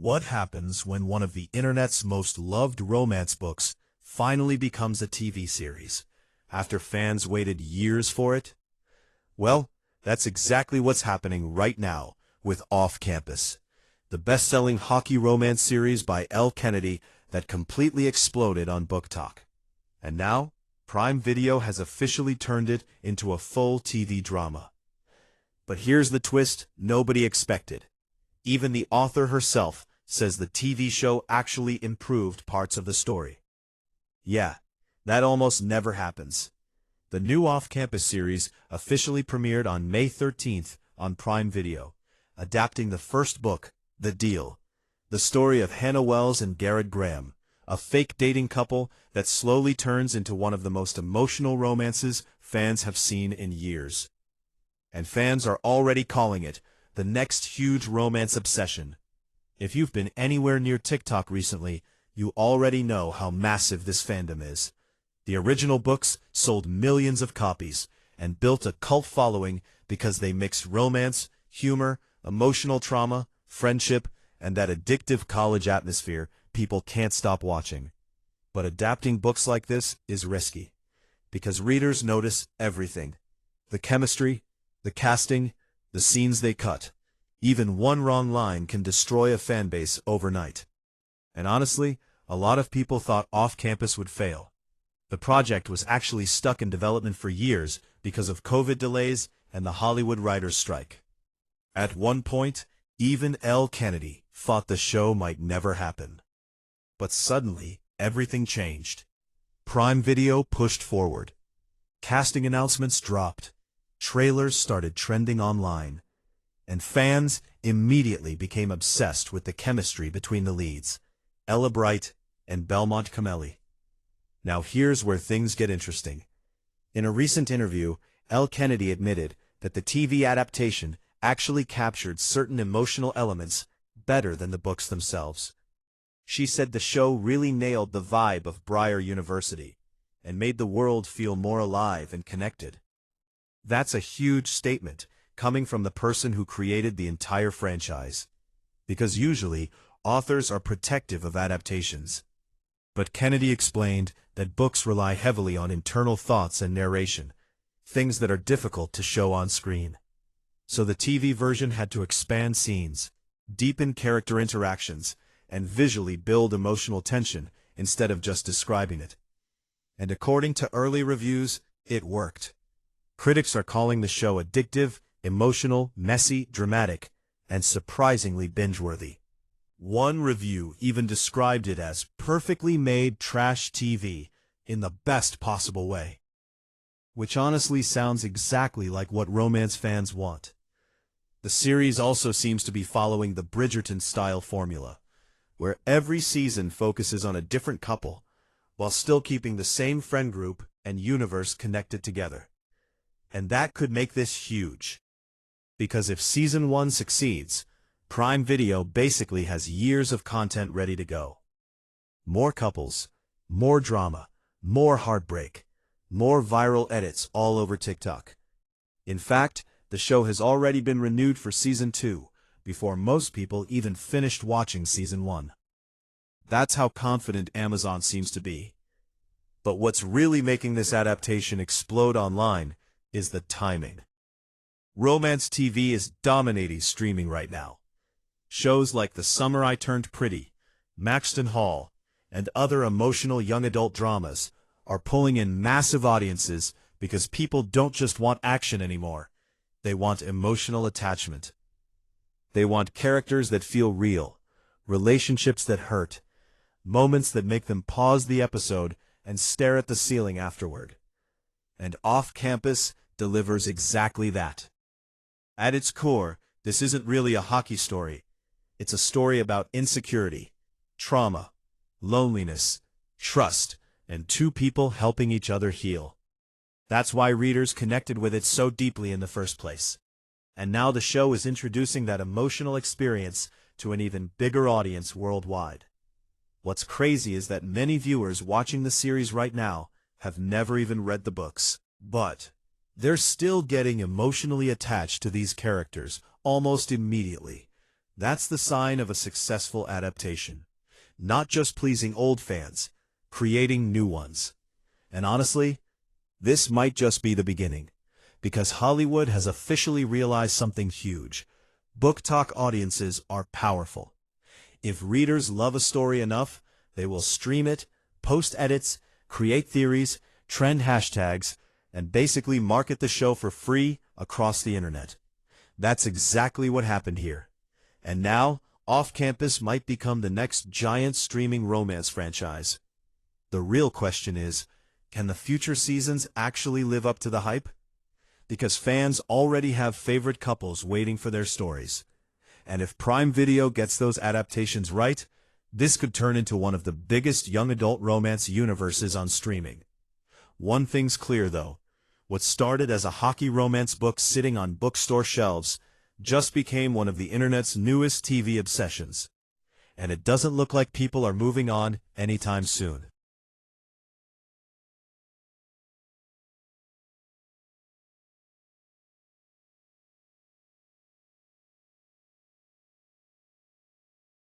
What happens when one of the internet's most loved romance books finally becomes a TV series, after fans waited years for it? Well, that's exactly what's happening right now with Off Campus, the best-selling hockey romance series by Elle Kennedy that completely exploded on BookTok. And now, Prime Video has officially turned it into a full TV drama. But here's the twist nobody expected. Even the author herself says the TV show actually improved parts of the story. Yeah, that almost never happens. The new Off-Campus series officially premiered on May 13th on Prime Video, adapting the first book, The Deal, the story of Hannah Wells and Garrett Graham, a fake dating couple that slowly turns into one of the most emotional romances fans have seen in years. And fans are already calling it the next huge romance obsession. If you've been anywhere near TikTok recently, you already know how massive this fandom is. The original books sold millions of copies and built a cult following because they mixed romance, humor, emotional trauma, friendship, and that addictive college atmosphere people can't stop watching. But adapting books like this is risky, because readers notice everything. The chemistry, the casting, the scenes they cut. Even one wrong line can destroy a fanbase overnight. And honestly, a lot of people thought Off Campus would fail. The project was actually stuck in development for years because of COVID delays and the Hollywood writers' strike. At one point, even Elle Kennedy thought the show might never happen. But suddenly, everything changed. Prime Video pushed forward. Casting announcements dropped. Trailers started trending online. And fans immediately became obsessed with the chemistry between the leads, Ella Bright and Belmont Cameli. Now here's where things get interesting. In a recent interview, Elle Kennedy admitted that the TV adaptation actually captured certain emotional elements better than the books themselves. She said the show really nailed the vibe of Briar University and made the world feel more alive and connected. That's a huge statement coming from the person who created the entire franchise, because usually authors are protective of adaptations. But Kennedy explained that books rely heavily on internal thoughts and narration, things that are difficult to show on screen. So the TV version had to expand scenes, deepen character interactions, and visually build emotional tension instead of just describing it. And according to early reviews, it worked. Critics are calling the show addictive, emotional, messy, dramatic, and surprisingly binge-worthy. One review even described it as perfectly made trash TV in the best possible way. Which honestly sounds exactly like what romance fans want. The series also seems to be following the Bridgerton-style formula, where every season focuses on a different couple, while still keeping the same friend group and universe connected together. And that could make this huge. Because if Season 1 succeeds, Prime Video basically has years of content ready to go. More couples, more drama, more heartbreak, more viral edits all over TikTok. In fact, the show has already been renewed for Season 2, before most people even finished watching Season 1. That's how confident Amazon seems to be. But what's really making this adaptation explode online is the timing. Romance TV is dominating streaming right now. Shows like The Summer I Turned Pretty, Maxton Hall, and other emotional young adult dramas are pulling in massive audiences because people don't just want action anymore. They want emotional attachment. They want characters that feel real, relationships that hurt, moments that make them pause the episode and stare at the ceiling afterward. And Off Campus delivers exactly that. At its core, this isn't really a hockey story. It's a story about insecurity, trauma, loneliness, trust, and two people helping each other heal. That's why readers connected with it so deeply in the first place. And now the show is introducing that emotional experience to an even bigger audience worldwide. What's crazy is that many viewers watching the series right now have never even read the books, but they're still getting emotionally attached to these characters almost immediately, That's the sign of a successful adaptation. Not just pleasing old fans, creating new ones. And honestly, this might just be the beginning, because Hollywood has officially realized something huge. BookTok audiences are powerful. If readers love a story enough, they will stream it, post edits, create theories, trend hashtags, and basically market the show for free across the internet. That's exactly what happened here. And now, Off-Campus might become the next giant streaming romance franchise. The real question is, can the future seasons actually live up to the hype? Because fans already have favorite couples waiting for their stories. And if Prime Video gets those adaptations right, this could turn into one of the biggest young adult romance universes on streaming. One thing's clear, though. What started as a hockey romance book sitting on bookstore shelves just became one of the internet's newest TV obsessions. And it doesn't look like people are moving on anytime soon.